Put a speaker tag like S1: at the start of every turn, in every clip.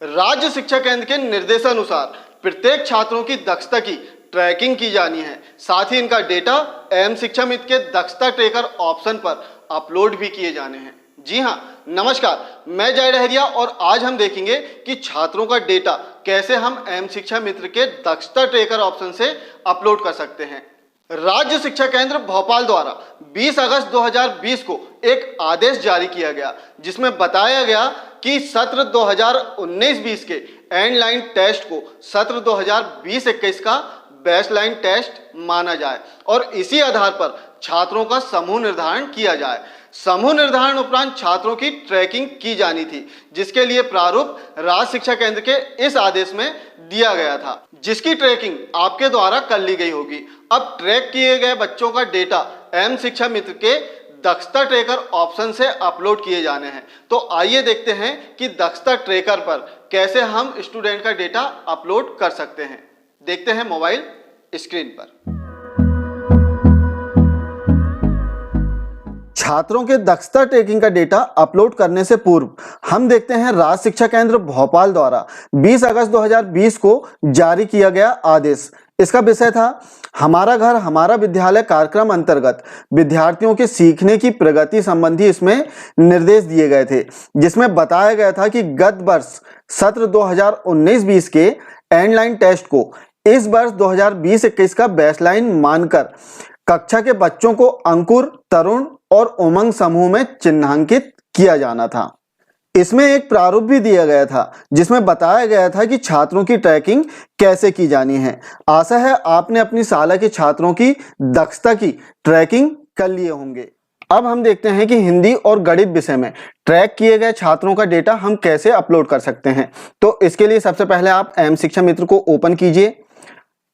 S1: राज्य शिक्षा केंद्र के निर्देशानुसार प्रत्येक छात्रों की दक्षता की ट्रैकिंग की जानी है। साथ ही इनका डेटा एम शिक्षा मित्र के दक्षता ट्रैकर ऑप्शन पर अपलोड भी किए जाने हैं। जी हाँ, नमस्कार, मैं जय डहरिया और आज हम देखेंगे कि छात्रों का डेटा कैसे हम एम शिक्षा मित्र के दक्षता ट्रैकर ऑप्शन से अपलोड कर सकते हैं। राज्य शिक्षा केंद्र भोपाल द्वारा 20 अगस्त 2020 को एक आदेश जारी किया गया, जिसमें बताया गया कि सत्र 2019-20 के एंड लाइन टेस्ट को सत्र 2020-21 का बेसलाइन टेस्ट माना जाए और इसी आधार पर छात्रों का समूह निर्धारण किया जाए। समूह निर्धारण उपरांत छात्रों की ट्रैकिंग की जानी थी, जिसके लिए प्रारूप राज्य शिक्षा केंद्र के इस आदेश में दिया गया था, जिसकी ट्रैकिंग आपके द्वारा कर ली गई होगी। अब ट्रैक किए गए बच्चों का डेटा एम शिक्षा मित्र के दक्षता ट्रैकर ऑप्शन से अपलोड किए जाने हैं। तो आइए देखते हैं कि दक्षता ट्रैकर पर कैसे हम स्टूडेंट का डेटा अपलोड कर सकते हैं। देखते हैं मोबाइल स्क्रीन पर। छात्रों के दक्षता ट्रैकिंग का डेटा अपलोड करने से पूर्व हम देखते हैं राज्य शिक्षा केंद्र भोपाल द्वारा 20 अगस्त 2020 को जारी किया गया आदेश। इसका विषय था हमारा घर हमारा विद्यालय कार्यक्रम अंतर्गत विद्यार्थियों के सीखने की प्रगति संबंधी इसमें निर्देश दिए गए थे, जिसमें बताया गया था कि गत वर्ष सत्र 2019-20 के एंड लाइन टेस्ट को इस वर्ष 2020-21 का बेसलाइन मानकर कक्षा के बच्चों को अंकुर, तरुण और उमंग समूह में चिन्हांकित किया जाना था। इसमें एक प्रारूप भी दिया गया था, जिसमें बताया गया था कि छात्रों की ट्रैकिंग कैसे की जानी है। आशा है आपने अपनी शाला के छात्रों की दक्षता की ट्रैकिंग कर लिए होंगे। अब हम देखते हैं कि हिंदी और गणित विषय में ट्रैक किए गए छात्रों का डेटा हम कैसे अपलोड कर सकते हैं। तो इसके लिए सबसे पहले आप एम शिक्षा मित्र को ओपन कीजिए।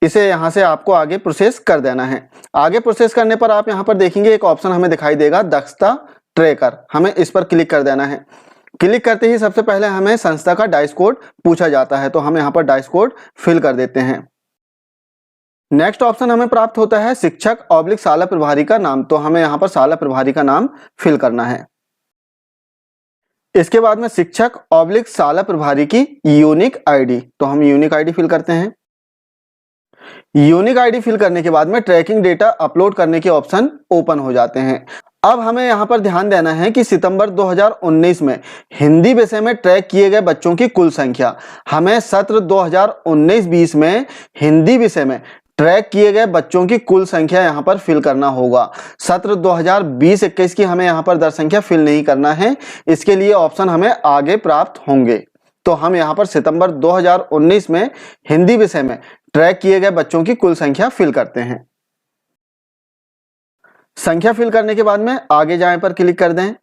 S1: इसे यहाँ से आपको आगे प्रोसेस कर देना है। आगे प्रोसेस करने पर आप यहाँ पर देखेंगे एक ऑप्शन हमें दिखाई देगा दक्षता ट्रैकर, हमें इस पर क्लिक कर देना है। क्लिक करते ही सबसे पहले हमें संस्था का डाइस कोड पूछा जाता है, तो हम यहाँ पर डाइस कोड फिल कर देते हैं। नेक्स्ट ऑप्शन हमें प्राप्त होता है शिक्षक / शाला प्रभारी का नाम, तो हमें यहाँ पर शाला प्रभारी का नाम फिल करना है। इसके बाद में शिक्षक / शाला प्रभारी की यूनिक आईडी, तो हम यूनिक आईडी फिल करते हैं। यूनिक आईडी फिल करने के बाद में ट्रैकिंग डेटा अपलोड करने के ऑप्शन ओपन हो जाते हैं। अब हमें यहाँ पर ध्यान देना है कि सितंबर 2019 में हिंदी विषय में ट्रैक किए गए बच्चों की कुल संख्या हमें सत्र 2019-20 में हिंदी विषय में ट्रैक किए गए बच्चों की कुल संख्या यहाँ पर फिल करना होगा। सत्र 2020-21 की हमें यहाँ पर दर संख्या फिल नहीं करना है, इसके लिए ऑप्शन हमें आगे प्राप्त होंगे। तो हम यहाँ पर सितंबर 2019 में हिंदी विषय में ट्रैक किए गए बच्चों की कुल संख्या फिल करते हैं। संख्या फिल करने के बाद में आगे जाएं पर क्लिक कर दें।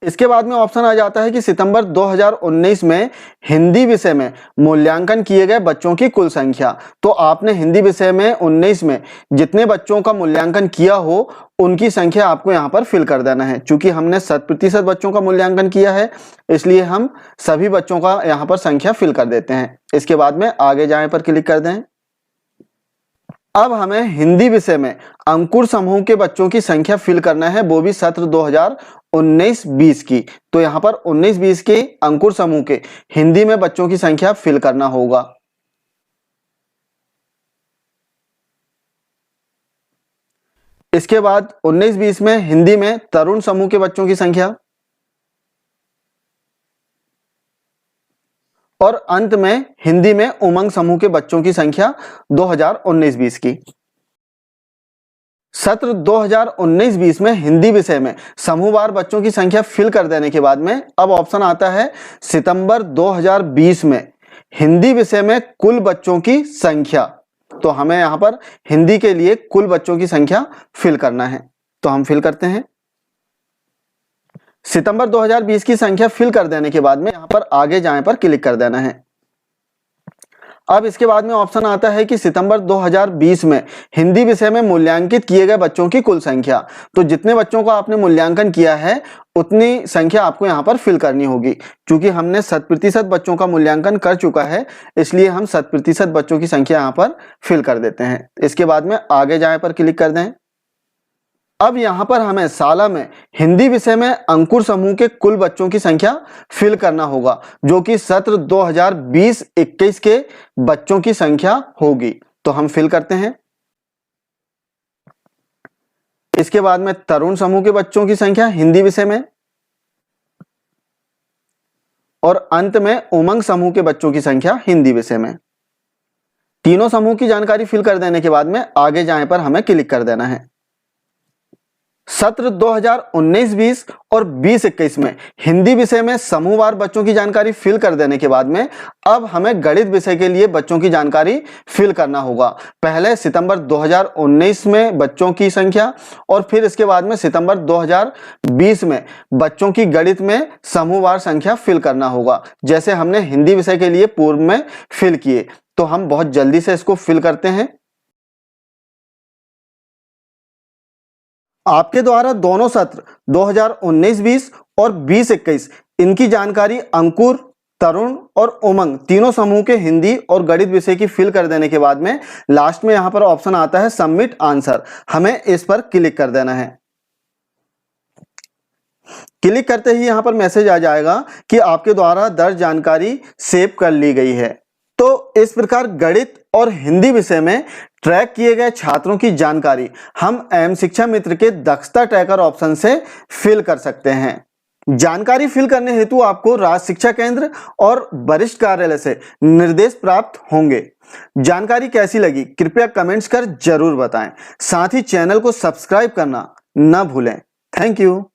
S1: इसके बाद में ऑप्शन आ जाता है कि सितंबर 2019 में हिंदी विषय में मूल्यांकन किए गए बच्चों की कुल संख्या। तो आपने हिंदी विषय में 19 में जितने बच्चों का मूल्यांकन किया हो उनकी संख्या आपको यहाँ पर फिल कर देना है। चूंकि हमने 100% बच्चों का मूल्यांकन किया है, इसलिए हम सभी बच्चों का यहाँ पर संख्या फिल कर देते हैं। इसके बाद में आगे जाए पर क्लिक कर दें। अब हमें हिंदी विषय में अंकुर समूह के बच्चों की संख्या फिल करना है, वो भी सत्र 2019-20 की। तो यहाँ पर 19-20 के अंकुर समूह के हिंदी में बच्चों की संख्या फिल करना होगा। इसके बाद 19-20 में हिंदी में तरुण समूह के बच्चों की संख्या और अंत में हिंदी में उमंग समूह के बच्चों की संख्या 2019-20 की। सत्र 2019-20 में हिंदी विषय में समूहवार बच्चों की संख्या फिल कर देने के बाद में अब ऑप्शन आता है सितंबर 2020 में हिंदी विषय में कुल बच्चों की संख्या। तो हमें यहाँ पर हिंदी के लिए कुल बच्चों की संख्या फिल करना है, तो हम फिल करते हैं। सितंबर 2020 की संख्या फिल कर देने के बाद में यहाँ पर आगे जाएं पर क्लिक कर देना है। अब इसके बाद में ऑप्शन आता है कि सितंबर 2020 में हिंदी विषय में मूल्यांकित किए गए बच्चों की कुल संख्या। तो जितने बच्चों का आपने मूल्यांकन किया है उतनी संख्या आपको यहाँ पर फिल करनी होगी। क्योंकि हमने 100% बच्चों का मूल्यांकन कर चुका है, इसलिए हम 100% बच्चों की संख्या यहाँ पर फिल कर देते हैं। इसके बाद में आगे जाए पर क्लिक कर दें। अब यहाँ पर हमें शाला में हिंदी विषय में अंकुर समूह के कुल बच्चों की संख्या फिल करना होगा, जो कि सत्र 2020-21 के बच्चों की संख्या होगी। तो हम फिल करते हैं। इसके बाद में तरुण समूह के बच्चों की संख्या हिंदी विषय में, और अंत में उमंग समूह के बच्चों की संख्या हिंदी विषय में। तीनों समूह की जानकारी फिल कर देने के बाद में आगे जाए पर हमें क्लिक कर देना है। सत्र 2019-20 और 20-21 में हिंदी विषय में समूहवार बच्चों की जानकारी फिल कर देने के बाद में अब हमें गणित विषय के लिए बच्चों की जानकारी फिल करना होगा। पहले सितंबर 2019 में बच्चों की संख्या, और फिर इसके बाद में सितंबर 2020 में बच्चों की गणित में समूहवार संख्या फिल करना होगा, जैसे हमने हिंदी विषय के लिए पूर्व में फिल किए। तो हम बहुत जल्दी से इसको फिल करते हैं। आपके द्वारा दोनों सत्र 2019-20 और 20-21 इनकी जानकारी अंकुर, तरुण और उमंग तीनों समूह के हिंदी और गणित विषय की फिल कर देने के बाद में लास्ट में यहां पर ऑप्शन आता है सबमिट आंसर। हमें इस पर क्लिक कर देना है। क्लिक करते ही यहां पर मैसेज आ जाएगा कि आपके द्वारा दर्ज जानकारी सेव कर ली गई है। तो इस प्रकार गणित और हिंदी विषय में ट्रैक किए गए छात्रों की जानकारी हम एम शिक्षा मित्र के दक्षता ट्रैकर ऑप्शन से फिल कर सकते हैं। जानकारी फिल करने हेतु आपको राज्य शिक्षा केंद्र और वरिष्ठ कार्यालय से निर्देश प्राप्त होंगे। जानकारी कैसी लगी कृपया कमेंट्स कर जरूर बताएं। साथ ही चैनल को सब्सक्राइब करना न भूलें। Thank you.